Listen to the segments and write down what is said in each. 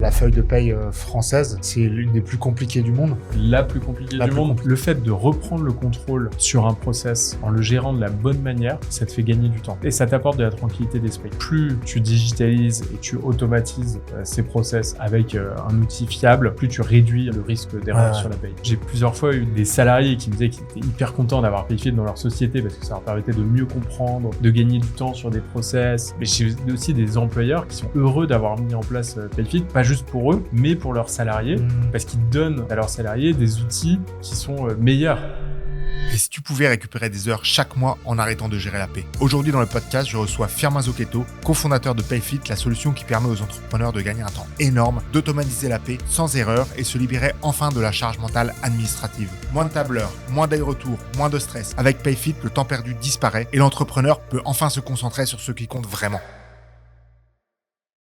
la feuille de paye française, c'est l'une des plus compliquées du monde. La plus compliquée du monde. Le fait de reprendre le contrôle sur un process en le gérant de la bonne manière, ça te fait gagner du temps. Et ça t'apporte de la tranquillité d'esprit. Plus tu digitalises et tu automatises ces process avec un outil fiable, plus tu réduis le risque d'erreur sur la paye. J'ai plusieurs fois eu des salariés qui me disaient qu'ils étaient hyper contents d'avoir Payfit dans leur société parce que ça leur permettait de mieux comprendre, de gagner du temps sur des process. Mais j'ai aussi des employeurs qui sont heureux d'avoir mis en place Payfit, pas juste pour eux, mais pour leurs salariés, parce qu'ils donnent à leurs salariés des outils qui sont meilleurs. Et si tu pouvais récupérer des heures chaque mois en arrêtant de gérer la paie? Aujourd'hui dans le podcast, je reçois Firmin Zocchetto, cofondateur de Payfit, la solution qui permet aux entrepreneurs de gagner un temps énorme, d'automatiser la paie sans erreur et se libérer enfin de la charge mentale administrative. Moins de tableurs, moins d'aller-retour, moins de stress. Avec Payfit, le temps perdu disparaît et l'entrepreneur peut enfin se concentrer sur ce qui compte vraiment.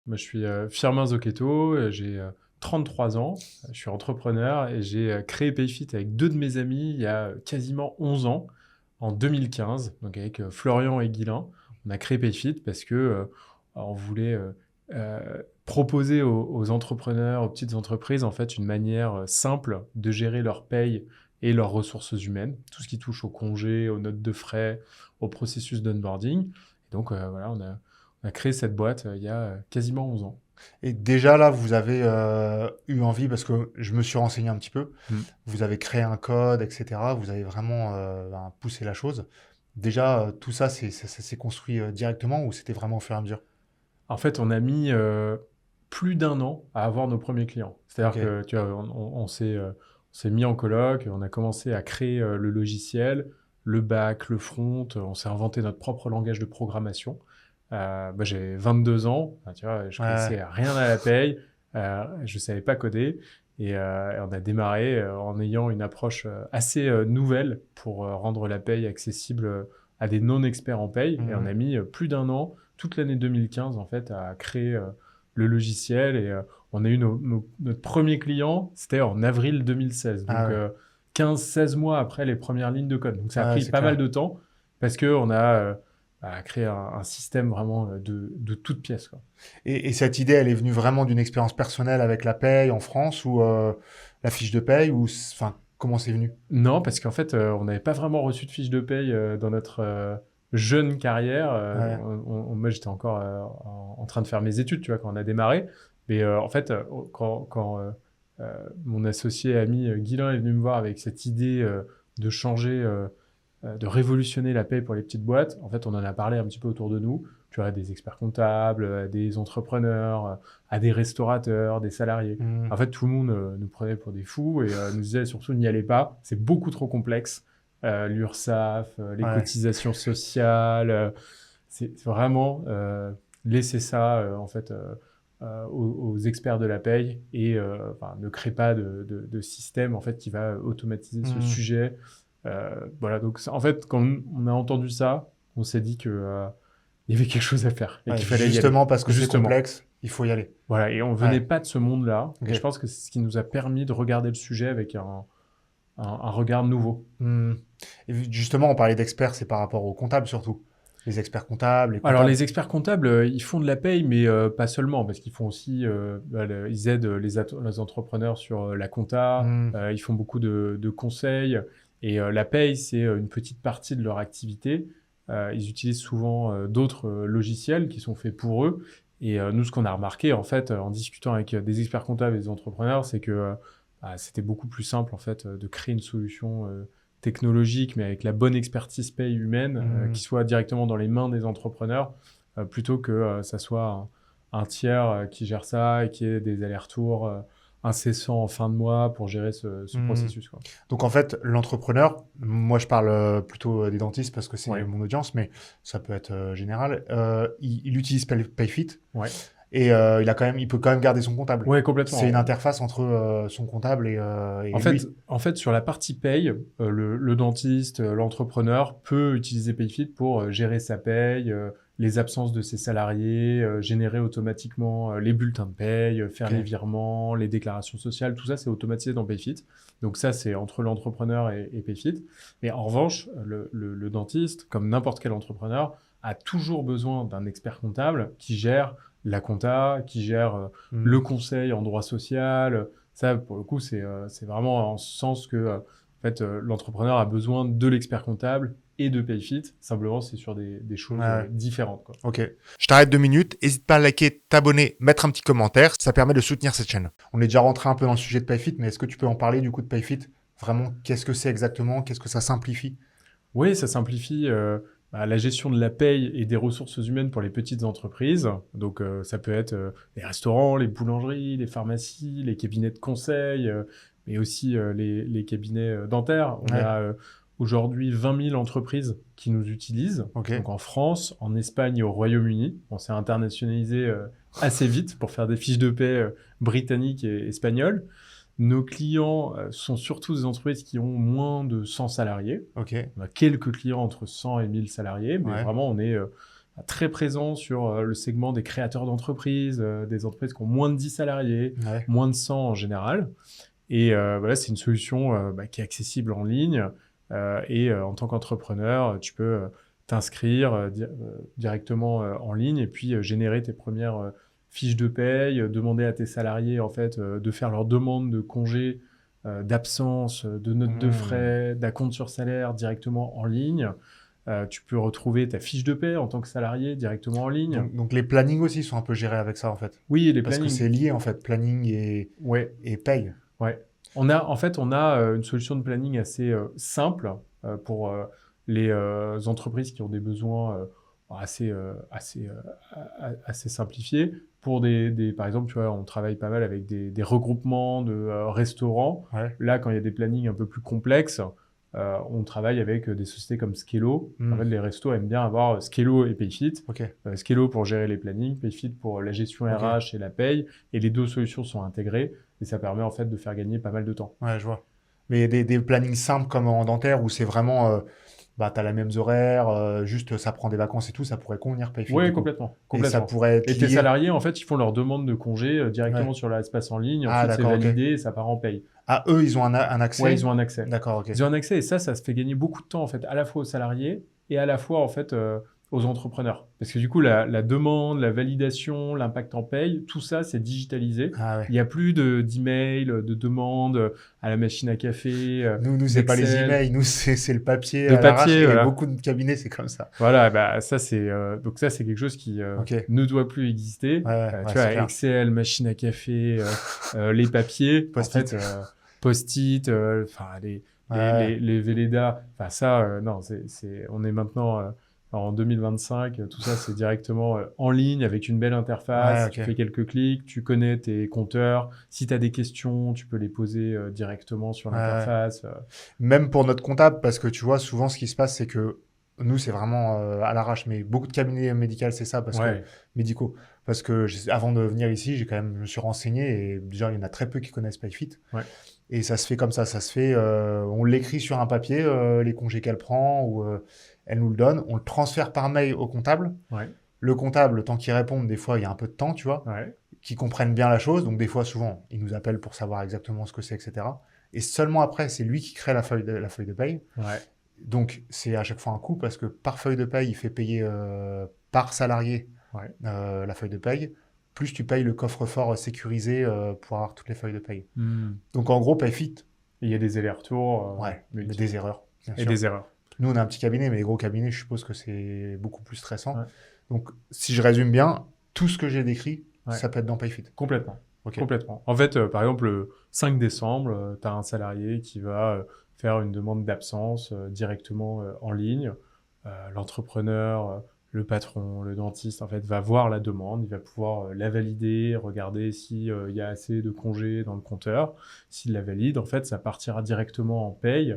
Moi, je suis Firmin Zocchetto, j'ai 33 ans, je suis entrepreneur et j'ai créé Payfit avec deux de mes amis il y a quasiment 11 ans, en 2015, donc avec Florian et Guilain. On a créé Payfit parce que on voulait proposer aux entrepreneurs, aux petites entreprises, en fait, une manière simple de gérer leur paye et leurs ressources humaines, tout ce qui touche aux congés, aux notes de frais, au processus d'onboarding. Et donc, voilà, on a créé cette boîte il y a quasiment 11 ans. Et déjà là, vous avez eu envie, parce que je me suis renseigné un petit peu, vous avez créé un code, etc. Vous avez vraiment poussé la chose. Déjà, tout ça, ça s'est construit directement ou c'était vraiment au fur et à mesure? En fait, on a mis plus d'1 an à avoir nos premiers clients. C'est-à-dire que tu vois, on s'est mis en coloc, on a commencé à créer le logiciel, le back, le front, on s'est inventé notre propre langage de programmation. J'ai 22 ans, tu vois, je connaissais rien à la paye, je savais pas coder et on a démarré en ayant une approche assez nouvelle pour rendre la paye accessible à des non-experts en paye. Et on a mis plus d'1 an, toute l'année 2015 en fait, à créer le logiciel et on a eu notre premier client, c'était en avril 2016, donc 15-16 mois après les premières lignes de code. Donc ça a pris pas mal de temps parce qu'on a créé un système vraiment de toutes pièces, quoi. Et cette idée, elle est venue vraiment d'une expérience personnelle avec la paye en France ou la fiche de paye ou comment c'est venu? Non, parce qu'en fait, on n'avait pas vraiment reçu de fiche de paye dans notre jeune carrière. Moi, j'étais encore en train de faire mes études, tu vois, quand on a démarré. Mais en fait, quand mon associé ami Guilain est venu me voir avec cette idée de changer, de révolutionner la paye pour les petites boîtes, en fait, on en a parlé un petit peu autour de nous. Tu vois, des experts comptables, des entrepreneurs, à des restaurateurs, des salariés. En fait, tout le monde nous prenait pour des fous et nous disait surtout n'y allez pas, c'est beaucoup trop complexe. L'URSSAF, les cotisations sociales, c'est vraiment laisser ça en fait aux experts de la paye et ne crée pas de système en fait qui va automatiser ce sujet. Voilà, donc en fait, quand on a entendu ça, on s'est dit que il y avait quelque chose à faire et qu'il fallait y aller. Justement parce que c'est complexe, il faut y aller. Voilà, et on venait pas de ce monde-là. Et je pense que c'est ce qui nous a permis de regarder le sujet avec un regard nouveau. Et justement, on parlait d'experts, c'est par rapport aux comptables surtout. Les experts comptables, les comptables. Alors, les experts comptables, ils font de la paye, mais pas seulement, parce qu'ils font aussi, ils aident les entrepreneurs sur la compta, ils font beaucoup de conseils. Et la paye, c'est une petite partie de leur activité. Ils utilisent souvent d'autres logiciels qui sont faits pour eux. Et nous, ce qu'on a remarqué, en fait, en discutant avec des experts comptables et des entrepreneurs, c'est que c'était beaucoup plus simple, en fait, de créer une solution technologique, mais avec la bonne expertise paye humaine, qui soit directement dans les mains des entrepreneurs, plutôt que ça soit un tiers qui gère ça et qui ait des allers-retours incessants en fin de mois pour gérer ce processus, quoi. Donc en fait, l'entrepreneur, moi je parle plutôt des dentistes parce que c'est mon audience, mais ça peut être général, il utilise Payfit. Et il peut quand même garder son comptable. Oui, complètement. C'est une interface entre son comptable et lui. En fait, sur la partie paye, le dentiste, l'entrepreneur peut utiliser Payfit pour gérer sa paye, les absences de ses salariés, générer automatiquement les bulletins de paye, faire les virements, les déclarations sociales, tout ça c'est automatisé dans Payfit. Donc ça c'est entre l'entrepreneur et Payfit. Et en revanche, le dentiste, comme n'importe quel entrepreneur, a toujours besoin d'un expert comptable qui gère la compta, qui gère le conseil en droit social. Ça, pour le coup, c'est vraiment en ce sens que en fait, l'entrepreneur a besoin de l'expert comptable et de Payfit. Simplement, c'est sur des choses différentes, quoi. Ok. Je t'arrête 2 minutes. N'hésite pas à liker, t'abonner, mettre un petit commentaire. Ça permet de soutenir cette chaîne. On est déjà rentré un peu dans le sujet de Payfit, mais est-ce que tu peux en parler du coup de Payfit? Vraiment, qu'est-ce que c'est exactement? Qu'est-ce que ça simplifie? Oui, ça simplifie la gestion de la paye et des ressources humaines pour les petites entreprises. Donc, ça peut être les restaurants, les boulangeries, les pharmacies, les cabinets de conseil, mais aussi les cabinets dentaires. On a aujourd'hui 20 000 entreprises qui nous utilisent. Donc, en France, en Espagne et au Royaume-Uni. On s'est internationalisé assez vite pour faire des fiches de paie britanniques et espagnoles. Nos clients sont surtout des entreprises qui ont moins de 100 salariés. On a quelques clients entre 100 et 1000 salariés, mais vraiment, on est très présent sur le segment des créateurs d'entreprises, des entreprises qui ont moins de 10 salariés, moins de 100 en général. Et voilà, c'est une solution qui est accessible en ligne. Et en tant qu'entrepreneur, tu peux t'inscrire directement en ligne et puis générer tes premières fiches de paye, demander à tes salariés en fait de faire leur demande de congé, d'absence, de notes de frais, d'acompte sur salaire directement en ligne. Tu peux retrouver ta fiche de paie en tant que salarié directement en ligne. Donc les plannings aussi sont un peu gérés avec ça en fait. Oui, les Parce plannings. que c'est lié en fait, planning et paye. Ouais. On a une solution de planning assez simple pour les entreprises qui ont des besoins assez simplifiés. Pour par exemple, tu vois, on travaille pas mal avec des regroupements de restaurants. Là, quand il y a des plannings un peu plus complexes, on travaille avec des sociétés comme Skello. En fait, les restos aiment bien avoir Skello et Payfit. Skello pour gérer les plannings, Payfit pour la gestion RH et la paye. Et les deux solutions sont intégrées. Et ça permet en fait de faire gagner pas mal de temps. Ouais, je vois. Mais des plannings simples comme en dentaire où c'est vraiment, t'as les mêmes horaires, juste ça prend des vacances et tout, ça pourrait convenir Payfit. Oui, complètement. Et ça pourrait être tes salariés, en fait, ils font leur demande de congé directement sur l'espace en ligne. Ensuite, c'est validé et ça part en paye. Ah, eux, ils ont un accès? Oui, ils ont un accès. D'accord, ok. Ils ont un accès et ça se fait gagner beaucoup de temps, en fait, à la fois aux salariés et à la fois, en fait, aux entrepreneurs. Parce que du coup, la demande, la validation, l'impact en paye, tout ça, c'est digitalisé. Il n'y a plus d'emails, de demandes à la machine à café. Nous c'est pas les emails, nous, c'est le papier. Voilà. Et beaucoup de cabinets, c'est comme ça. Voilà, ça, c'est donc ça, c'est quelque chose qui ne doit plus exister. Tu vois, Excel, machine à café, les papiers, Post-it. en fait, post-it, les Velleda. Enfin, ça, non, on est maintenant... en 2025, tout ça, c'est directement en ligne avec une belle interface. Tu fais quelques clics, tu connais tes compteurs. Si tu as des questions, tu peux les poser directement sur l'interface. Même pour notre comptable, parce que tu vois, souvent, ce qui se passe, c'est que nous, c'est vraiment à l'arrache. Mais beaucoup de cabinets médicaux, c'est ça, médicaux. Parce que avant de venir ici, je me suis renseigné et déjà, il y en a très peu qui connaissent Payfit. Et ça se fait comme ça. Ça se fait, on l'écrit sur un papier, les congés qu'elle prend ou... elle nous le donne, on le transfère par mail au comptable. Le comptable, le temps qu'il réponde, des fois, il y a un peu de temps, tu vois, qu'ils comprennent bien la chose. Donc, des fois, souvent, il nous appelle pour savoir exactement ce que c'est, etc. Et seulement après, c'est lui qui crée la feuille de paye. Donc, c'est à chaque fois un coût parce que par feuille de paye, il fait payer par salarié la feuille de paye. Plus tu payes le coffre-fort sécurisé pour avoir toutes les feuilles de paye. Donc, en gros, Payfit. Il y a des allers-retours. Mais des erreurs. Et des erreurs. Nous, on a un petit cabinet, mais les gros cabinets, je suppose que c'est beaucoup plus stressant. Donc, si je résume bien, tout ce que j'ai décrit, ça peut être dans Payfit. Complètement. Complètement. En fait, par exemple, le 5 décembre, tu as un salarié qui va faire une demande d'absence directement en ligne. L'entrepreneur, le patron, le dentiste, en fait, va voir la demande, il va pouvoir la valider, regarder s'il y a assez de congés dans le compteur. S'il la valide, en fait, ça partira directement en paye.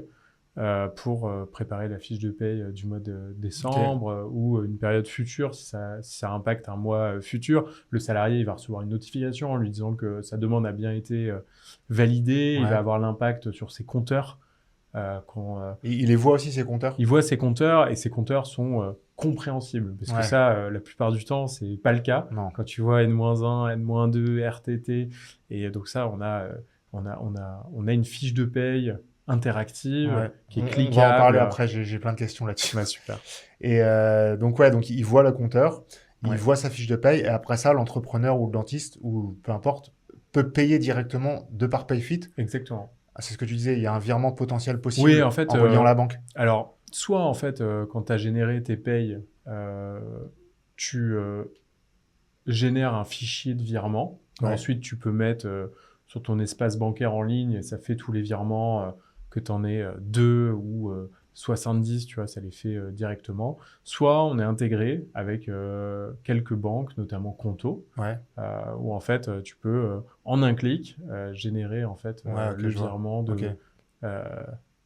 Pour préparer la fiche de paye du mois de décembre ou une période future, si ça impacte un mois futur. Le salarié il va recevoir une notification en lui disant que sa demande a bien été validée. Il va avoir l'impact sur ses compteurs. Il les voit aussi, ces compteurs? Il voit ses compteurs et ces compteurs sont compréhensibles. Parce que ça, la plupart du temps, c'est pas le cas. Quand tu vois N-1, N-2, RTT. Et donc ça, on a une fiche de paye interactive, qui est cliquable. On va en parler après, j'ai plein de questions là-dessus. Super. Et donc il voit le compteur Il voit sa fiche de paye et après ça, l'entrepreneur ou le dentiste, ou peu importe, peut payer directement de par PayFit. Exactement. Ah, c'est ce que tu disais, il y a un virement potentiel possible Oui, en fait, reliant la banque. alors, soit en fait, quand tu as généré tes payes, tu génères un fichier de virement. Ensuite, tu peux mettre sur ton espace bancaire en ligne et ça fait tous les virements, que tu en aies 2 ou 70, tu vois, ça les fait directement. Soit on est intégré avec quelques banques, notamment Conto, où en fait, tu peux, en un clic, générer en fait le virement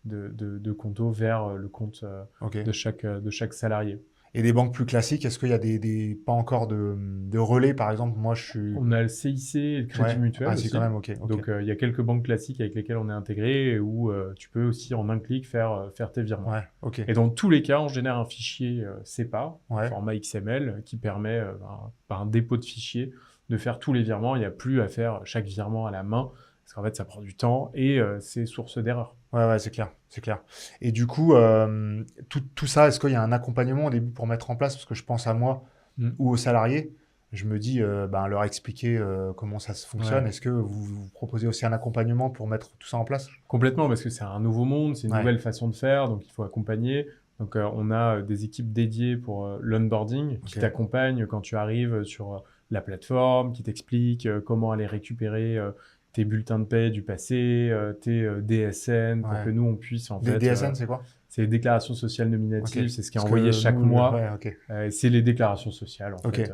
de Conto vers le compte de chaque salarié. Et des banques plus classiques, est-ce qu'il y a pas encore de relais, par exemple? Moi, je suis... On a le CIC et le Crédit Mutuel aussi. Quand même, ok. Donc, il y a quelques banques classiques avec lesquelles on est intégré et où tu peux aussi, en un clic, faire tes virements. Et dans tous les cas, on génère un fichier SEPA, format XML, qui permet, par un dépôt de fichier, de faire tous les virements. Il n'y a plus à faire chaque virement à la main, parce qu'en fait, ça prend du temps et c'est source d'erreur. Ouais, c'est clair. Et du coup, tout ça, est-ce qu'il y a un accompagnement au début pour mettre en place? Parce que je pense à moi ou aux salariés. Je me dis, leur expliquer comment ça se fonctionne. Est-ce que vous proposez aussi un accompagnement pour mettre tout ça en place? Complètement, parce que c'est un nouveau monde, c'est une nouvelle façon de faire, donc il faut accompagner. Donc, on a des équipes dédiées pour l'onboarding qui t'accompagnent quand tu arrives sur la plateforme, qui t'expliquent comment aller récupérer tes bulletins de paie du passé, tes DSN, pour que nous, on puisse en fait... DSN, c'est quoi? C'est les déclarations sociales nominatives, c'est ce qui est envoyé chaque mois. C'est les déclarations sociales, en fait.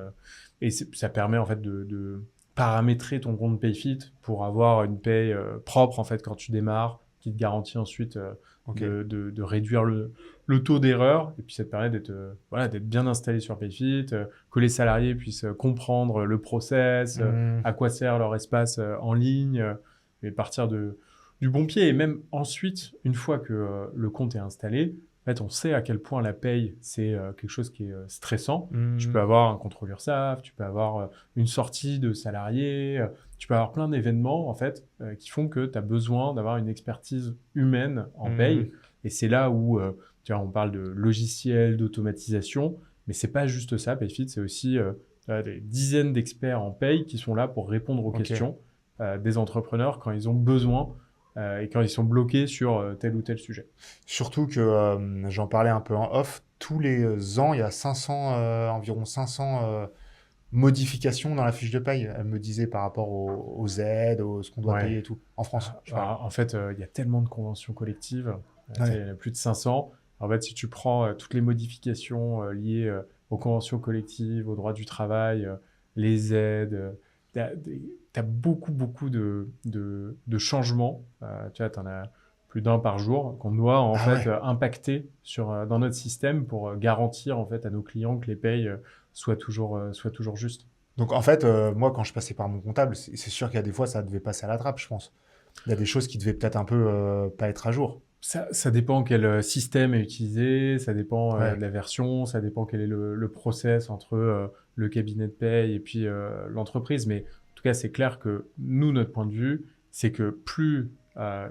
Et ça permet, en fait, de paramétrer ton compte PayFit pour avoir une paye propre, en fait, quand tu démarres, qui te garantit ensuite de réduire le taux d'erreur. Et puis, ça te permet d'être bien installé sur PayFit, que les salariés puissent comprendre le process, à quoi sert leur espace en ligne, et partir du bon pied. Et même ensuite, une fois que le compte est installé, en fait, on sait à quel point la paye, c'est quelque chose qui est stressant. Tu peux avoir un contrôle URSSAF, tu peux avoir une sortie de salariés, tu peux avoir plein d'événements, en fait, qui font que tu as besoin d'avoir une expertise humaine en paye. Et c'est là où, tu vois, on parle de logiciels, d'automatisation, mais c'est pas juste ça. PayFit, c'est aussi des dizaines d'experts en paye qui sont là pour répondre aux questions des entrepreneurs quand ils ont besoin et quand ils sont bloqués sur tel ou tel sujet. Surtout que, j'en parlais un peu en off, tous les ans, il y a environ 500 modifications dans la fiche de paye. Elle me disait par rapport aux aides, ce qu'on doit payer et tout, en France. En fait, il y a tellement de conventions collectives, il y en a plus de 500. En fait, si tu prends toutes les modifications liées aux conventions collectives, aux droits du travail, les aides, t'as beaucoup de changements. Tu vois, t'en as plus d'un par jour qu'on doit en fait impacter dans notre système pour garantir en fait à nos clients que les payes soient toujours justes. Donc en fait, moi quand je passais par mon comptable, c'est sûr qu'il y a des fois ça devait passer à la trappe, je pense. Il y a des choses qui devaient peut-être un peu pas être à jour. Ça dépend quel système est utilisé, ça dépend de la version, ça dépend quel est le process entre le cabinet de paye et puis l'entreprise. Mais en tout cas, c'est clair que nous, notre point de vue, c'est que plus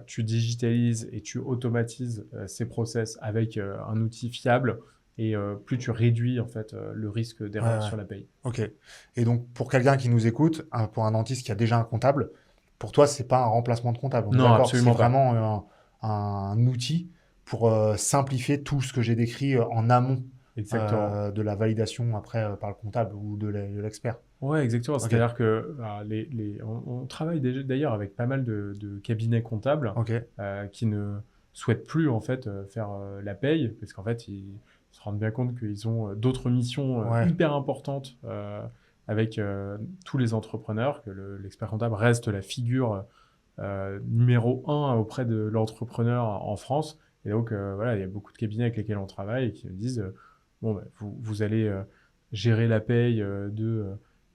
tu digitalises et tu automatises ces process avec un outil fiable, et plus tu réduis en fait le risque d'erreur sur la paye. Ok. Et donc pour quelqu'un qui nous écoute, pour un dentiste qui a déjà un comptable, pour toi, c'est pas un remplacement de comptable. Non, absolument pas. C'est vraiment un outil pour simplifier tout ce que j'ai décrit en amont de la validation après par le comptable ou de l'expert. Ouais, exactement. C'est-à-dire que on travaille d'ailleurs avec pas mal de cabinets comptables qui ne souhaitent plus en fait faire la paye, parce qu'en fait ils se rendent bien compte qu'ils ont d'autres missions hyper importantes avec tous les entrepreneurs, que l'expert comptable reste la figure numéro 1 auprès de l'entrepreneur en France. Et donc, il y a beaucoup de cabinets avec lesquels on travaille et qui me disent vous allez gérer la paye de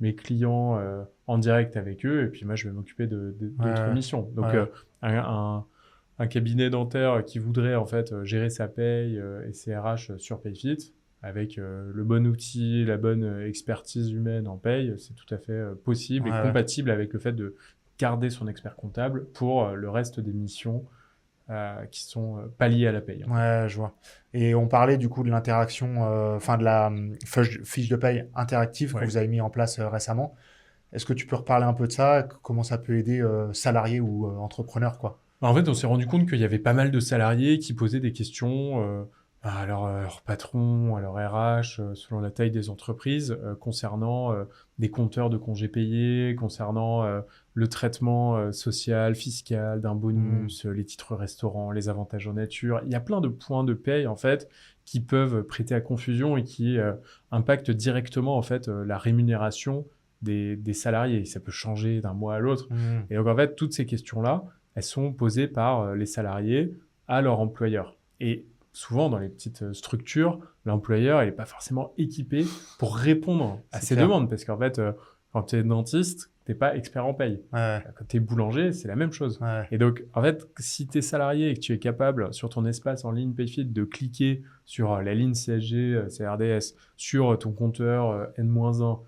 mes clients en direct avec eux, et puis moi, je vais m'occuper d'autres missions. Donc, un cabinet dentaire qui voudrait en fait gérer sa paye et ses RH sur PayFit, avec le bon outil, la bonne expertise humaine en paye, c'est tout à fait possible et compatible avec le fait de garder son expert comptable pour le reste des missions qui sont pas liés à la paye. Ouais, je vois. Et on parlait du coup de l'interaction, enfin de la fiche de paye interactive que Ouais. vous avez mis en place récemment. Est-ce que tu peux reparler un peu de ça? Comment ça peut aider salariés ou entrepreneurs, quoi? En fait, on s'est rendu compte qu'il y avait pas mal de salariés qui posaient des questions à leur patron, à leur RH, selon la taille des entreprises, concernant des compteurs de congés payés, concernant le traitement social, fiscal d'un Hmm. bonus, les titres restaurants, les avantages en nature. Il y a plein de points de paye, en fait, qui peuvent prêter à confusion et qui impactent directement, en fait, la rémunération des salariés. Ça peut changer d'un mois à l'autre. Hmm. Et donc, en fait, toutes ces questions-là, elles sont posées par les salariés à leur employeur. Et souvent, dans les petites structures, l'employeur n'est pas forcément équipé pour répondre à C'est ces clair. demandes. Parce qu'en fait, quand tu es dentiste, tu n'es pas expert en paye. Ouais, Quand tu es boulanger, c'est la même chose. ouais. Et donc, en fait, si tu es salarié et que tu es capable, sur ton espace en ligne Payfit, de cliquer sur la ligne CSG, CRDS, sur ton compteur N-1,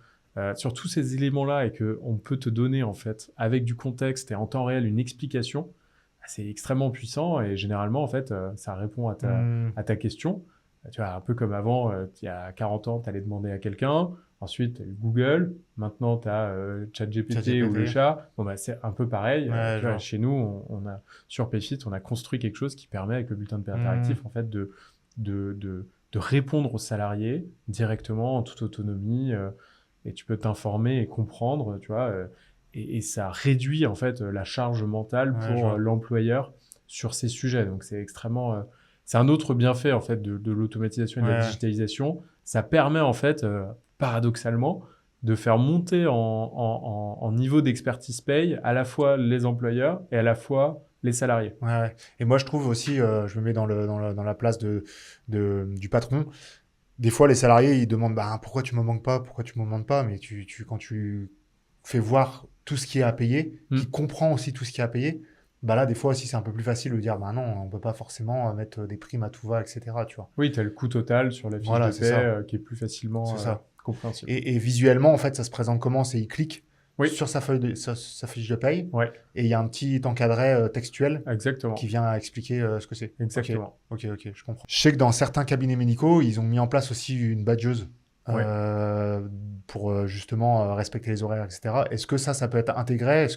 sur tous ces éléments-là et qu'on peut te donner, en fait, avec du contexte et en temps réel, une explication, c'est extrêmement puissant et généralement, en fait, ça répond Hmm. à ta question. Tu vois, un peu comme avant, il y a 40 ans, tu allais demander à quelqu'un. Ensuite, tu as eu Google. Maintenant, tu as ChatGPT ou le ChatGPT. chat. Bon, bah, c'est un peu pareil. Ouais, Tu je vois, vois. chez nous, sur Payfit, on a construit quelque chose qui permet, avec le bulletin de paie Hmm. interactif, en fait, de répondre aux salariés directement, en toute autonomie. Et tu peux t'informer et comprendre, tu vois. Et ça réduit, en fait, la charge mentale Ouais, je pour vois. l'employeur sur ces sujets. Donc, c'est extrêmement... c'est un autre bienfait, en fait, de l'automatisation et de la Ouais. digitalisation. Ça permet, en fait, paradoxalement, de faire monter en niveau d'expertise paye à la fois les employeurs et à la fois les salariés. Ouais, ouais. Et moi, je trouve aussi, je me mets dans la place du patron. Des fois, les salariés, ils demandent, bah, pourquoi tu me manques pas, pourquoi tu me demandes pas, mais quand tu fais voir tout ce qui est à payer, qui Hmm. comprend aussi tout ce qui est à payer, bah là, des fois aussi, c'est un peu plus facile de dire, bah non, on peut pas forcément mettre des primes à tout va, etc., tu vois. Oui, tu as le coût total sur la fiche Voilà, de c'est paie ça, qui est plus facilement c'est ça. compréhensible. Et visuellement, en fait, ça se présente comment? C'est il clique Oui, sur sa fiche de paye, ouais, et il y a un petit encadré textuel qui exactement. vient expliquer ce que c'est. Ok, Exactement. ok, je comprends. Je sais que dans certains cabinets médicaux, ils ont mis en place aussi une badgeuse Ouais. pour justement respecter les horaires, etc. Est-ce que ça peut être intégré?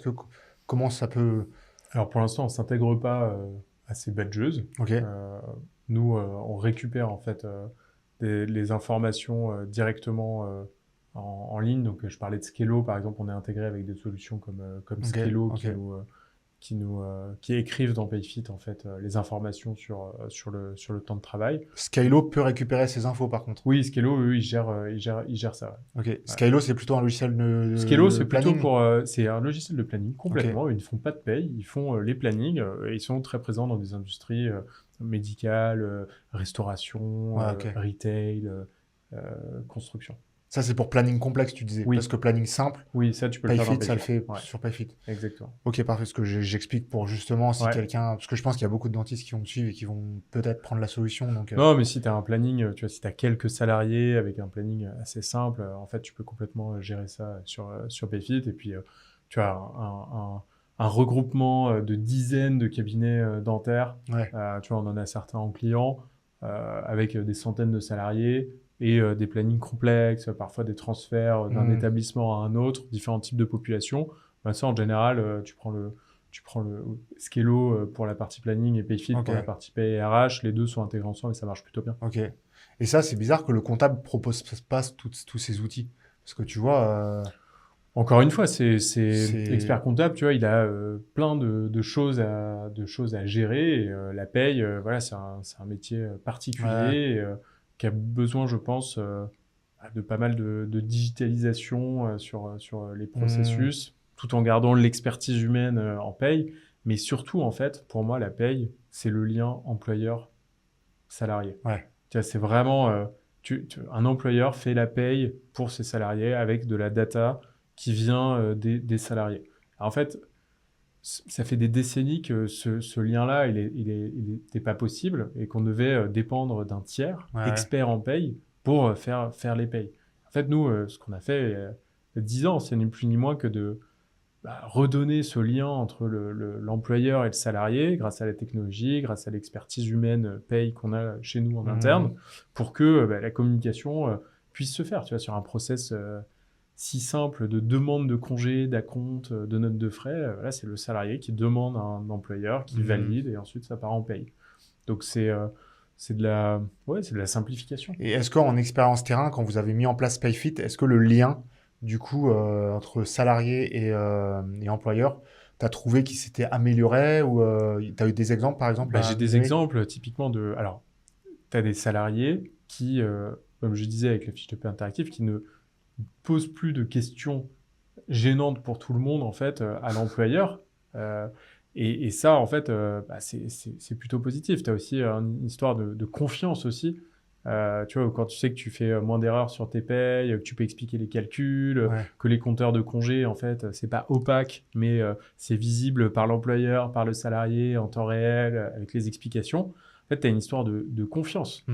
Comment ça peut... Alors pour l'instant, on s'intègre pas à ces badgeuses. Ok, Euh, Nous, on récupère en fait les informations directement en ligne. Donc, je parlais de Skello, par exemple, on est intégré avec des solutions comme ok, Skello ok. qui écrivent dans Payfit en fait les informations sur le temps de travail. Skylo peut récupérer ces infos par contre. Oui, Skello, eux, ils gèrent ça. Ok, Ouais. Skylo c'est plutôt un logiciel Skello, de c'est plutôt planning. pour, c'est un logiciel de planning Ok, complètement. Ils ne font pas de paye, ils font les plannings et ils sont très présents dans des industries médicales, restauration, ouais, ok. retail, construction. Ça c'est pour planning complexe tu disais, parce Oui, que planning simple, oui, ça tu peux le faire dans PayFit ça le Payfit. fait Ouais, sur PayFit. exactement. Ok, parfait, parce que j'explique pour justement si Ouais. quelqu'un, parce que je pense qu'il y a beaucoup de dentistes qui vont me suivre et qui vont peut-être prendre la solution, donc Non, mais si tu as un planning, tu vois, si tu as quelques salariés avec un planning assez simple, en fait, tu peux complètement gérer ça sur Payfit. Et puis, tu as un regroupement de dizaines de cabinets dentaires. ouais. Tu vois, on en a certains en client avec des centaines de salariés et des plannings complexes, parfois des transferts d'un Hmm. établissement à un autre, différents types de populations. Ben, ça, en général, tu prends le Skello pour la partie planning et Payfit Ok, pour la partie paye et RH. Les deux sont intégrés ensemble et ça marche plutôt bien. ok. Et ça, c'est bizarre que le comptable propose pas tous ces outils. Parce que tu vois, Encore une fois, c'est c'est... expert comptable, tu vois, il a plein de choses à gérer. Et, la paye, voilà, c'est un métier Ouais. particulier qui a besoin, je pense, de pas mal de digitalisation sur les Hmm. processus, tout en gardant l'expertise humaine en paye. Mais surtout, en fait, pour moi, la paye, c'est le lien employeur-salarié. Ouais. Tu vois, c'est vraiment, un employeur fait la paye pour ses salariés avec de la data qui vient des salariés. Alors, en fait, ça fait des décennies que ce lien-là, il était pas possible et qu'on devait dépendre d'un tiers Ouais. expert en paye pour faire les payes. En fait, nous, ce qu'on a fait il y a 10 ans, c'est ni plus ni moins que redonner ce lien entre l'employeur et le salarié grâce à la technologie, grâce à l'expertise humaine paye qu'on a chez nous en interne, pour que la communication puisse se faire, tu vois, sur un process si simple de demande de congé, d'acompte, de note de frais. Là, c'est le salarié qui demande à un employeur, qui valide, et ensuite ça part en paye. Donc c'est de la simplification. Et est-ce qu'en expérience terrain, quand vous avez mis en place PayFit, est-ce que le lien du coup entre salarié et employeur, tu as trouvé qu'il s'était amélioré ou tu as eu des exemples par exemple J'ai des exemples typiquement de... Alors, tu as des salariés qui, comme je disais avec la fiche de paie interactive, qui ne posent plus de questions gênantes pour tout le monde en fait à l'employeur. Et ça, en fait, c'est plutôt positif. Tu as aussi une histoire de confiance aussi. Tu vois, quand tu sais que tu fais moins d'erreurs sur tes payes, que tu peux expliquer les calculs, que les compteurs de congés, en fait, c'est pas opaque, mais c'est visible par l'employeur, par le salarié en temps réel, avec les explications. En fait, tu as une histoire de confiance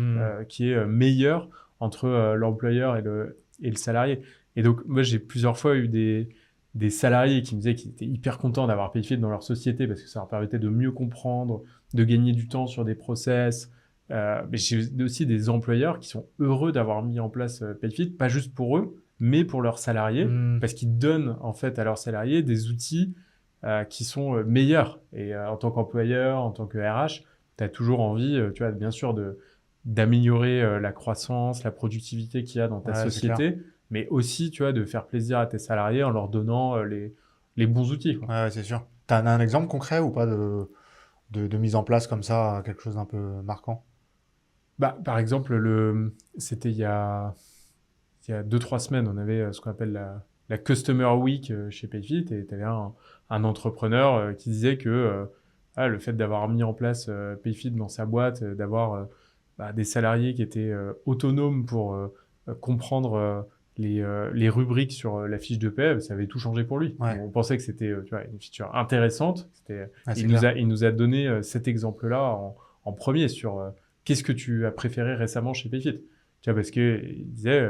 qui est meilleure entre l'employeur et le salarié. Et donc, moi, j'ai plusieurs fois eu des salariés qui me disaient qu'ils étaient hyper contents d'avoir PayFit dans leur société parce que ça leur permettait de mieux comprendre, de gagner du temps sur des process. Mais j'ai aussi des employeurs qui sont heureux d'avoir mis en place PayFit, pas juste pour eux, mais pour leurs salariés, parce qu'ils donnent en fait à leurs salariés des outils qui sont meilleurs. Et en tant qu'employeur, en tant que RH, tu as toujours envie, tu vois, bien sûr, d'améliorer la croissance, la productivité qu'il y a dans ta société, mais aussi, tu vois, de faire plaisir à tes salariés en leur donnant les bons outils, quoi. Ouais, c'est sûr. Tu as un exemple concret ou pas de mise en place comme ça, quelque chose d'un peu marquant? Par exemple, c'était il y a 2-3 semaines, on avait ce qu'on appelle la Customer Week chez PayFit, et tu avais un entrepreneur qui disait que le fait d'avoir mis en place PayFit dans sa boîte, d'avoir des salariés qui étaient autonomes pour comprendre les rubriques sur la fiche de paie, ça avait tout changé pour lui. Ouais. On pensait que c'était tu vois, une feature intéressante. C'est Il nous a donné cet exemple-là en premier sur qu'est-ce que tu as préféré récemment chez PayFit. Tu vois, parce qu'il disait,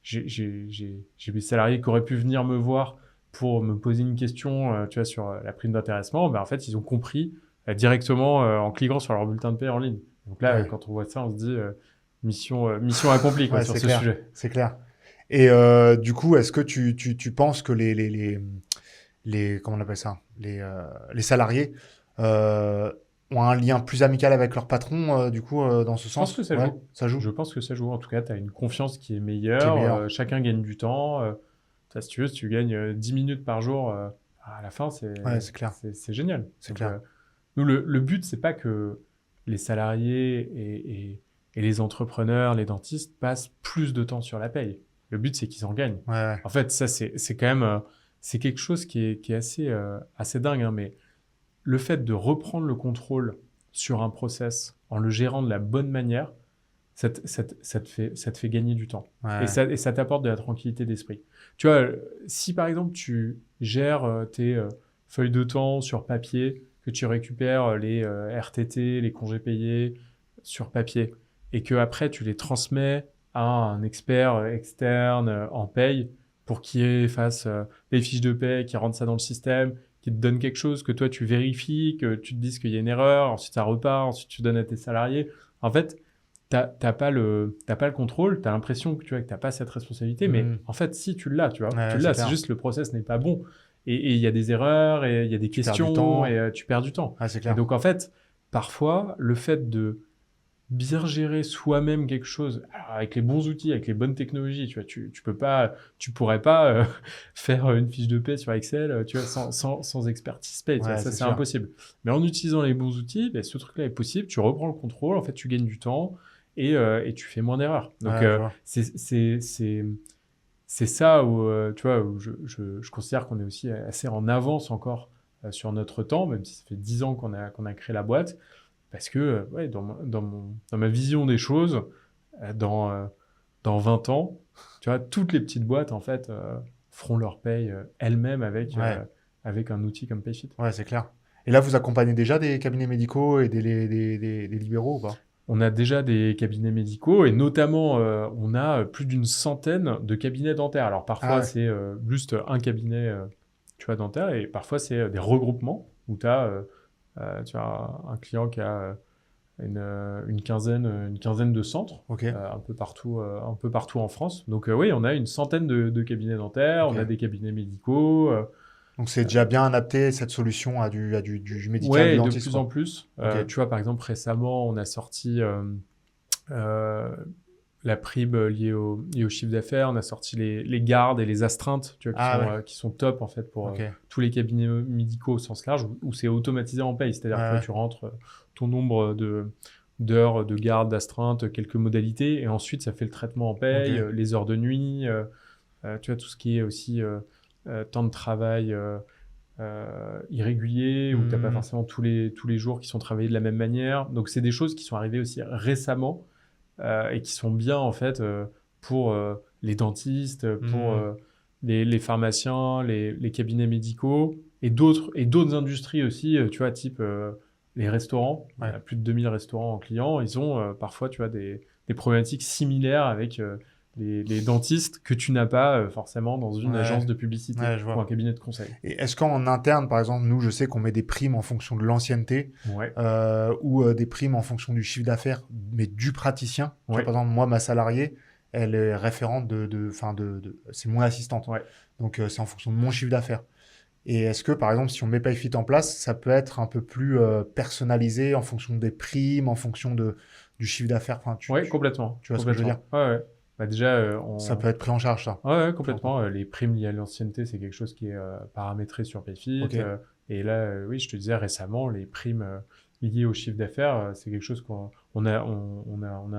j'ai des salariés qui auraient pu venir me voir pour me poser une question tu vois, sur la prime d'intéressement. En fait, ils ont compris directement en cliquant sur leur bulletin de paie en ligne. Donc là, quand on voit ça, on se dit mission accomplie quoi, sur ce sujet. C'est clair. Et du coup, est-ce que tu penses que comment on appelle ça, les salariés ont un lien plus amical avec leur patron, du coup, dans ce sens? Je pense que ça joue. Ça joue. Je pense que ça joue. En tout cas, tu as une confiance qui est meilleure. Chacun gagne du temps. Si tu veux, si tu gagnes 10 minutes par jour, à la fin, c'est clair. C'est génial. C'est clair. Nous, le but, c'est pas que les salariés et les entrepreneurs, les dentistes passent plus de temps sur la paye. Le but, c'est qu'ils en gagnent. En fait, ça, c'est quand même c'est quelque chose qui est assez dingue, hein, mais le fait de reprendre le contrôle sur un process en le gérant de la bonne manière, ça te fait gagner du temps. Et ça t'apporte de la tranquillité d'esprit. Tu vois, si par exemple tu gères tes feuilles de temps sur papier, que tu récupères les RTT, les congés payés sur papier, et que après tu les transmets à un expert externe en paye pour qu'il fasse les fiches de paie, qu'il rentre ça dans le système, qui te donne quelque chose, que toi tu vérifies, que tu te dises qu'il y a une erreur, ensuite ça repart, ensuite tu donnes à tes salariés. En fait, t'as pas le contrôle, t'as l'impression que tu vois que t'as pas cette responsabilité, mais en fait si tu l'as, tu vois, tu l'as. C'est juste le process n'est pas bon et il y a des erreurs et il y a des questions et tu perds du temps. C'est clair. Et donc en fait, parfois le fait de bien gérer soi-même quelque chose avec les bons outils, avec les bonnes technologies, tu vois, tu pourrais pas faire une fiche de paie sur Excel, tu vois, sans expertise paie, ça c'est impossible. Mais en utilisant les bons outils, ce truc-là est possible, tu reprends le contrôle, en fait tu gagnes du temps et tu fais moins d'erreurs. Donc c'est ça où tu vois, où je considère qu'on est aussi assez en avance encore sur notre temps, même si ça fait 10 ans qu'on a créé la boîte. Parce que dans ma vision des choses, dans 20 ans, tu vois, toutes les petites boîtes, en fait, feront leur paye elles-mêmes avec un outil comme PayFit. Ouais, c'est clair. Et là, vous accompagnez déjà des cabinets médicaux et des libéraux ou pas? On a déjà des cabinets médicaux et notamment, on a plus d'une centaine de cabinets dentaires. Alors parfois, c'est juste un cabinet tu vois, dentaires. Et parfois, c'est des regroupements où tu as un client qui a une quinzaine de centres Ok. un peu partout en France. Donc oui, on a une centaine de cabinets dentaires, Ok. on a des cabinets médicaux. Donc c'est déjà bien adapté cette solution à du médical, du Ouais, et de dentiste, plus en quoi. plus. Ok. Tu vois, par exemple, récemment, on a sorti euh, la prime liée au chiffre d'affaires, on a sorti les gardes et les astreintes, tu vois, Ah ouais. qui sont top en fait pour Ok. tous les cabinets médicaux au sens large, où c'est automatisé en paye. C'est-à-dire que Ouais. tu rentres ton nombre d'heures de garde, d'astreinte, quelques modalités, et ensuite ça fait le traitement en paye, Ok. les heures de nuit, tu vois, tout ce qui est aussi temps de travail irréguliers, où tu n'as pas Hmm. forcément tous les jours qui sont travaillés de la même manière. Donc c'est des choses qui sont arrivées aussi récemment et qui sont bien en fait pour les dentistes, pour Hmm. les pharmaciens, les cabinets médicaux et d'autres industries aussi, tu vois, type les restaurants. On Ouais. a plus de 2000 restaurants en clients. Ils ont parfois, tu vois, des problématiques similaires avec les dentistes que tu n'as pas forcément dans une Ouais. agence de publicité Ouais, je ou vois. un cabinet de conseil. Et est-ce qu'en interne, par exemple, nous, je sais qu'on met des primes en fonction de l'ancienneté Ouais, ou des primes en fonction du chiffre d'affaires, mais du praticien. Tu vois, ouais, par exemple, moi, ma salariée, elle est référente c'est mon assistante. ouais. Donc, c'est en fonction de mon chiffre d'affaires. Et est-ce que, par exemple, si on met PayFit en place, ça peut être un peu plus personnalisé en fonction des primes, en fonction du chiffre d'affaires. Enfin, Ouais, complètement, tu vois ce que je veux dire? complètement. Ouais, ouais. Bah déjà, Ça peut être pris en charge, ça. ouais, ouais, Pris en compte. complètement. Les primes liées à l'ancienneté, c'est quelque chose qui est paramétré sur Payfit. Ok. Et là, oui, je te disais récemment, les primes liées au chiffre d'affaires, c'est quelque chose qu'on a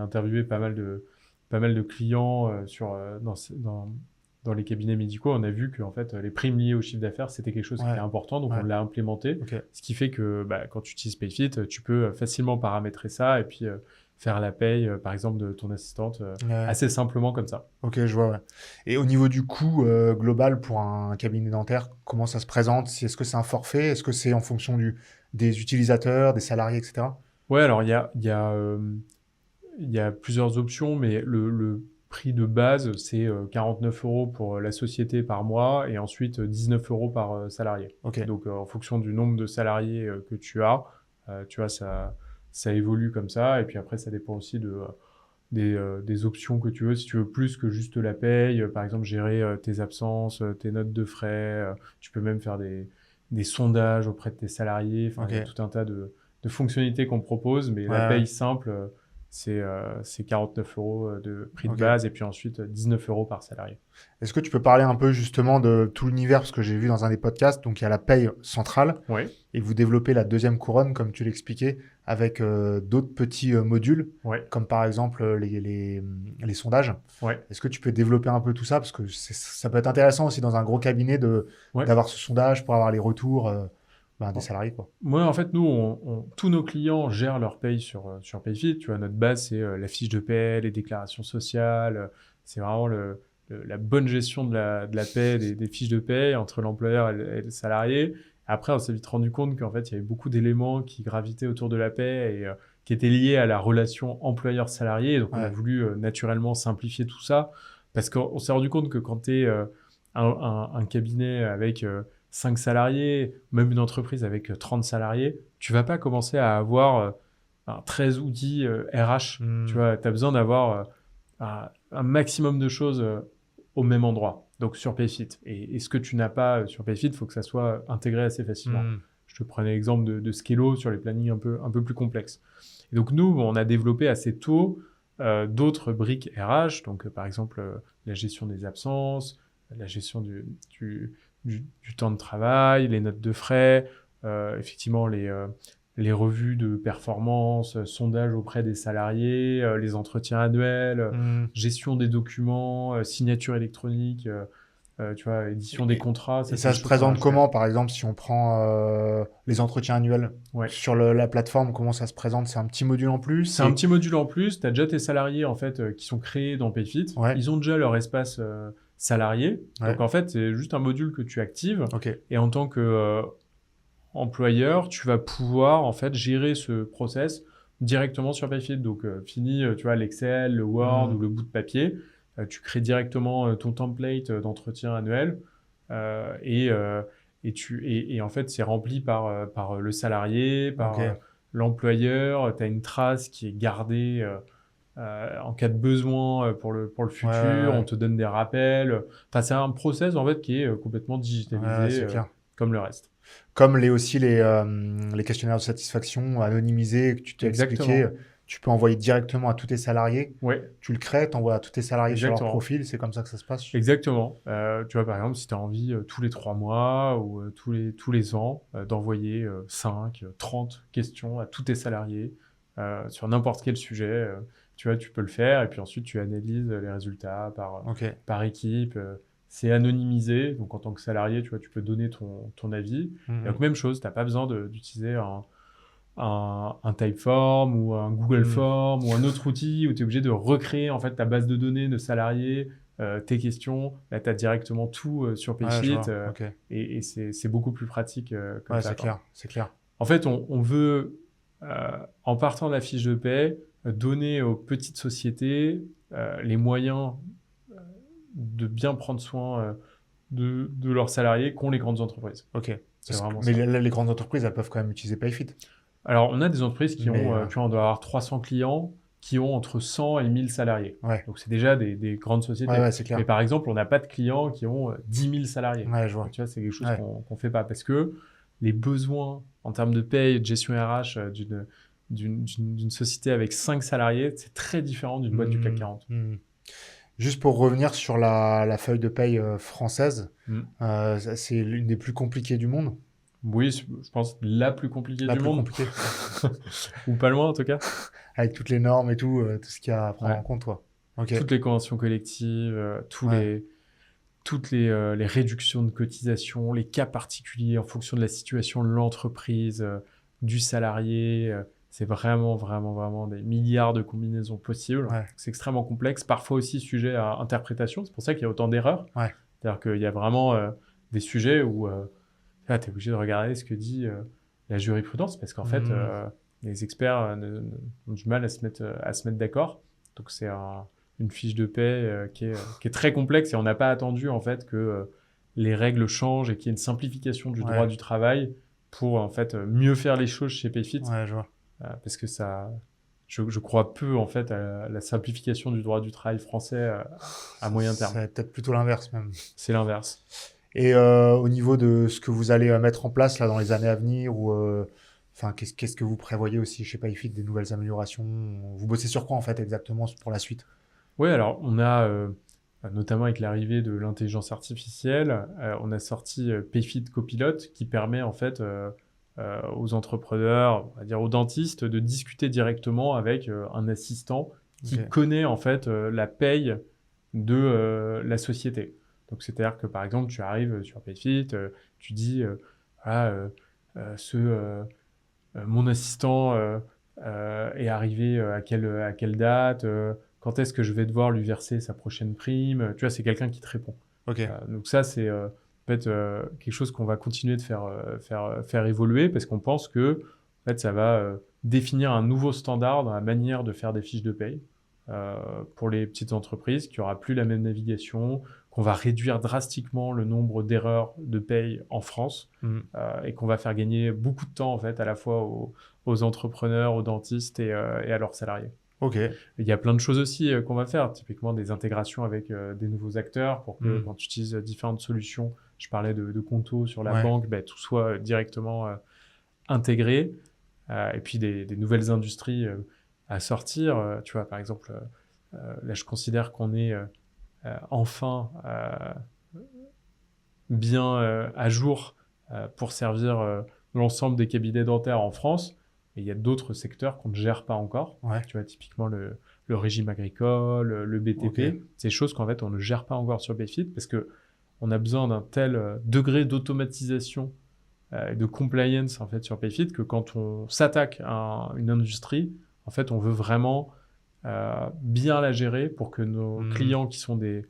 interviewé pas mal de clients dans les cabinets médicaux. On a vu que en fait, les primes liées au chiffre d'affaires, c'était quelque chose qui était Ouais. important, donc on Ouais. l'a implémenté. Ok. Ce qui fait que bah, quand tu utilises Payfit, tu peux facilement paramétrer ça et puis faire la paye, par exemple, de ton assistante Ouais. assez simplement comme ça. Ok, je vois, ouais. Et au niveau du coût global pour un cabinet dentaire, comment ça se présente? Est-ce que c'est un forfait? Est-ce que c'est en fonction des utilisateurs, des salariés, etc.? Ouais, alors il y a plusieurs options, mais le prix de base, c'est 49 euros pour la société par mois et ensuite 19 euros par salarié. Ok, Donc, en fonction du nombre de salariés que tu as, tu vois, ça évolue comme ça. Et puis après, ça dépend aussi des options que tu veux. Si tu veux plus que juste la paye, par exemple, gérer tes absences, tes notes de frais, tu peux même faire des sondages auprès de tes salariés. Enfin, il y a ok. tout un tas de fonctionnalités qu'on propose, mais Ouais, la ouais, paye simple, c'est 49 euros de prix de ok. base et puis ensuite 19 euros par salarié. Est-ce que tu peux parler un peu justement de tout l'univers, parce que j'ai vu dans un des podcasts, donc il y a la paye centrale, Oui, et vous développez la deuxième couronne, comme tu l'expliquais, avec d'autres petits modules, oui, comme par exemple les sondages. oui, Est-ce que tu peux développer un peu tout ça? Parce que ça peut être intéressant aussi dans un gros cabinet oui. d'avoir ce sondage pour avoir les retours des Bon. salariés, quoi. Moi, en fait, nous, tous nos clients gèrent leur paye sur Payfit. Tu vois, notre base, c'est la fiche de paie, les déclarations sociales. C'est vraiment la bonne gestion de la paie, des fiches de paie entre l'employeur et le salarié. Après, on s'est vite rendu compte qu'en fait, il y avait beaucoup d'éléments qui gravitaient autour de la paie et qui étaient liés à la relation employeur-salarié. Donc, on a Ouais, voulu naturellement simplifier tout ça parce qu'on s'est rendu compte que quand tu es un cabinet avec 5 salariés, même une entreprise avec 30 salariés, tu vas pas commencer à avoir 13 outils RH. Tu hmm, vois, tu as besoin d'avoir un maximum de choses au même endroit, donc sur Payfit. Et ce que tu n'as pas sur Payfit, il faut que ça soit intégré assez facilement. hmm, Je te prenais l'exemple de Skello sur les plannings un peu plus complexes. Et donc nous, on a développé assez tôt d'autres briques RH, donc par exemple la gestion des absences, la gestion du temps de travail, les notes de frais, effectivement les revues de performance, sondages auprès des salariés, les entretiens annuels, hmm. gestion des documents, signature électronique, tu vois, édition des Et, contrats, et ça c'est ça des se choses qu'on présente a fait. comment, par exemple, si on prend les entretiens annuels Ouais. sur la plateforme, comment ça se présente? C'est un petit module en plus? C'est un petit module en plus. Tu as déjà tes salariés en fait qui sont créés dans Payfit. Ouais, Ils ont déjà leur espace salarié. ouais, Donc en fait, c'est juste un module que tu actives. ok. Et en tant que employeur, tu vas pouvoir en fait gérer ce process directement sur Payfit. Donc fini, tu vois, l'Excel, le Word Hmm, ou le bout de papier. Tu crées directement ton template d'entretien annuel. Et et en fait, c'est rempli par le salarié, par l'employeur. Tu as une trace qui est gardée en cas de besoin pour le futur. On te donne des rappels. Enfin, c'est un process en fait qui est complètement digitalisé, c'est clair. comme le reste. Comme les questionnaires de satisfaction anonymisés que tu t'es expliqué, tu peux envoyer directement à tous tes salariés. Ouais. Tu le crées, tu envoies à tous tes salariés sur leur Exactement. profil, c'est comme ça que ça se passe. Exactement. Tu vois, par exemple, si tu as envie tous les 3 mois ou tous les ans d'envoyer 5, 30 questions à tous tes salariés sur n'importe quel sujet, tu vois, tu peux le faire et puis ensuite tu analyses les résultats par équipe. C'est anonymisé, donc en tant que salarié, tu vois, tu peux donner ton avis. Et donc même chose, tu n'as pas besoin d'utiliser un Typeform ou un Google Form ou un autre outil où tu es obligé de recréer en fait ta base de données de salariés, tes questions. Là, tu as directement tout sur Payfit et c'est beaucoup plus pratique comme ça. C'est clair. En fait, on veut, en partant de la fiche de paie, donner aux petites sociétés les moyens de bien prendre soin de leurs salariés qu'ont les grandes entreprises. Ok. Mais les grandes entreprises, elles peuvent quand même utiliser Payfit. Alors, on a des entreprises qui ont, tu vois, on doit avoir 300 clients qui ont entre 100 et 1000 salariés. Ouais. Donc, c'est déjà des grandes sociétés. C'est clair. Mais par exemple, on n'a pas de clients qui ont 10 000 salariés. Ouais, je vois. Donc, tu vois, c'est quelque chose qu'on fait pas parce que les besoins en termes de paye, de gestion RH d'une société avec 5 salariés, c'est très différent d'une boîte du CAC 40. Juste pour revenir sur la feuille de paye française, c'est l'une des plus compliquées du monde. Oui, je pense la plus compliquée du monde. Ou pas loin en tout cas. Avec toutes les normes et tout ce qu'il y a à prendre en compte, toi. Toutes les conventions collectives, toutes les réductions de cotisations, les cas particuliers en fonction de la situation de l'entreprise, du salarié. C'est vraiment des milliards de combinaisons possibles. C'est extrêmement complexe, parfois aussi sujet à interprétation. C'est pour ça qu'il y a autant d'erreurs. C'est-à-dire qu'il y a vraiment des sujets où tu es obligé de regarder ce que dit la jurisprudence parce qu'en fait, les experts ont du mal à se mettre d'accord. Donc, c'est une fiche de paie qui est très complexe et on n'a pas attendu en fait que les règles changent et qu'il y ait une simplification du droit du travail pour en fait mieux faire les choses chez Payfit. Je vois. Parce que je crois peu en fait à la simplification du droit du travail français à moyen terme. C'est peut-être plutôt l'inverse même. C'est l'inverse. Et au niveau de ce que vous allez mettre en place là dans les années à venir, ou qu'est-ce que vous prévoyez aussi chez Payfit, des nouvelles améliorations? Vous bossez sur quoi en fait exactement pour la suite? Oui, alors on a notamment avec l'arrivée de l'intelligence artificielle, on a sorti Payfit Copilot qui permet en fait aux entrepreneurs, on va dire aux dentistes, de discuter directement avec un assistant qui connaît en fait la paye de la société. Donc, c'est-à-dire que, par exemple, tu arrives sur Payfit, tu dis mon assistant est arrivé à quelle date, quand est-ce que je vais devoir lui verser sa prochaine prime. Tu vois, c'est quelqu'un qui te répond. Donc ça, c'est en fait quelque chose qu'on va continuer de faire évoluer parce qu'on pense que en fait, ça va définir un nouveau standard dans la manière de faire des fiches de paye pour les petites entreprises, qu'il n'y aura plus la même navigation, qu'on va réduire drastiquement le nombre d'erreurs de paye en France et qu'on va faire gagner beaucoup de temps en fait à la fois aux entrepreneurs, aux dentistes et à leurs salariés. Il y a plein de choses aussi qu'on va faire, typiquement des intégrations avec des nouveaux acteurs pour que quand tu utilises différentes solutions, je parlais de Conto sur la banque, tout soit directement intégré. Et puis des nouvelles industries à sortir. Tu vois, par exemple, là, je considère qu'on est enfin bien à jour pour servir l'ensemble des cabinets dentaires en France. Et il y a d'autres secteurs qu'on ne gère pas encore. Tu vois, typiquement le régime agricole, le BTP. C'est des choses qu'en fait, on ne gère pas encore sur Payfit parce qu'on a besoin d'un tel degré d'automatisation et de compliance en fait, sur Payfit que quand on s'attaque à une industrie, en fait, on veut vraiment bien la gérer pour que nos clients qui sont des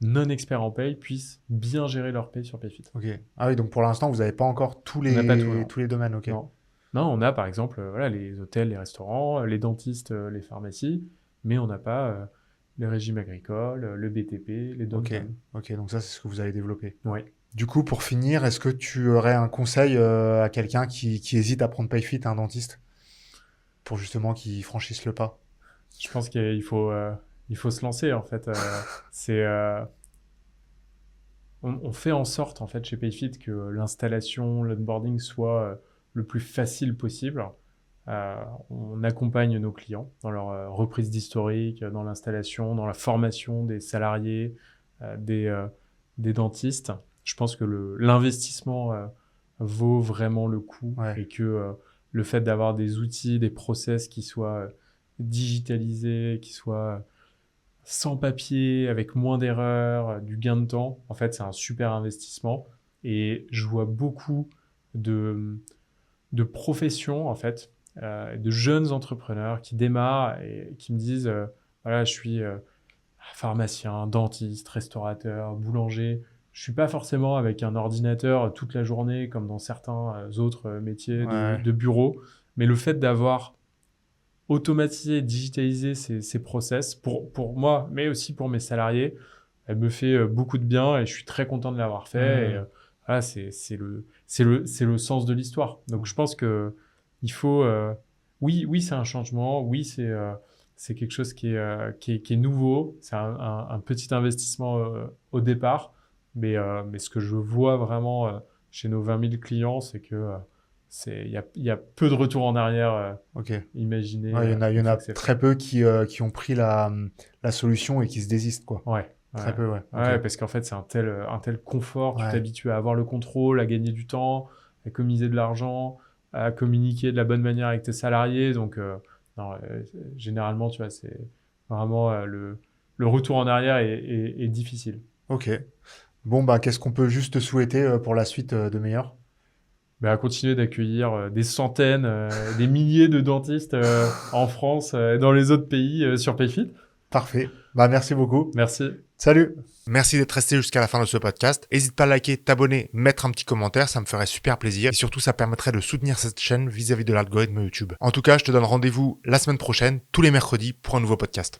non-experts en paye puissent bien gérer leur paye sur Payfit. Ah oui, donc pour l'instant, vous n'avez pas encore tous les domaines. Non, on a par exemple les hôtels, les restaurants, les dentistes, les pharmacies, mais on n'a pas les régimes agricoles, le BTP, les domaines. Donc ça, c'est ce que vous avez développé. Oui. Du coup, pour finir, est-ce que tu aurais un conseil à quelqu'un qui hésite à prendre PayFit, un dentiste, pour justement qu'il franchisse le pas? Je pense il faut se lancer, en fait. C'est, on fait en sorte, en fait, chez PayFit, que l'installation, l'onboarding soit le plus facile possible. On accompagne nos clients dans leur reprise d'historique, dans l'installation, dans la formation des salariés, euh, des, euh, des dentistes. Je pense que l'investissement vaut vraiment le coup Ouais, et que le fait d'avoir des outils, des process qui soient digitalisés, qui soient sans papier, avec moins d'erreurs, du gain de temps, en fait, c'est un super investissement. Et je vois beaucoup de, de professions, en fait, de jeunes entrepreneurs qui démarrent et qui me disent, voilà, je suis pharmacien, dentiste, restaurateur, boulanger. Je suis pas forcément avec un ordinateur toute la journée comme dans certains autres métiers ouais, de bureau, mais le fait d'avoir automatisé, digitalisé ces process pour moi, mais aussi pour mes salariés, elle me fait beaucoup de bien et je suis très content de l'avoir fait. Et, hmm, voilà, c'est le sens de l'histoire. Donc je pense que il faut, oui, c'est un changement, oui, c'est quelque chose qui est nouveau, c'est un petit investissement au départ, mais ce que je vois vraiment chez nos 20 000 clients, c'est que il y a peu de retour en arrière ok. imaginé Ouais, il y une en a fois que c'est très fait. peu qui ont pris la solution et qui se désistent, quoi. Ouais, Très ouais. peu, ouais. Ok. Ouais, parce qu'en fait, c'est un tel confort, tu Ouais. t'habitues à avoir le contrôle, à gagner du temps, à économiser de l'argent, à communiquer de la bonne manière avec tes salariés. Donc, non, généralement, tu vois, c'est vraiment le retour en arrière est difficile. Ok. Bon, bah, qu'est-ce qu'on peut juste te souhaiter pour la suite de meilleur? Mais à continuer d'accueillir des centaines, des milliers de dentistes en France et dans les autres pays sur PayFit. Parfait. Bah, merci beaucoup. Merci. Salut. Merci d'être resté jusqu'à la fin de ce podcast. N'hésite pas à liker, t'abonner, mettre un petit commentaire, ça me ferait super plaisir. Et surtout, ça permettrait de soutenir cette chaîne vis-à-vis de l'algorithme YouTube. En tout cas, je te donne rendez-vous la semaine prochaine, tous les mercredis, pour un nouveau podcast.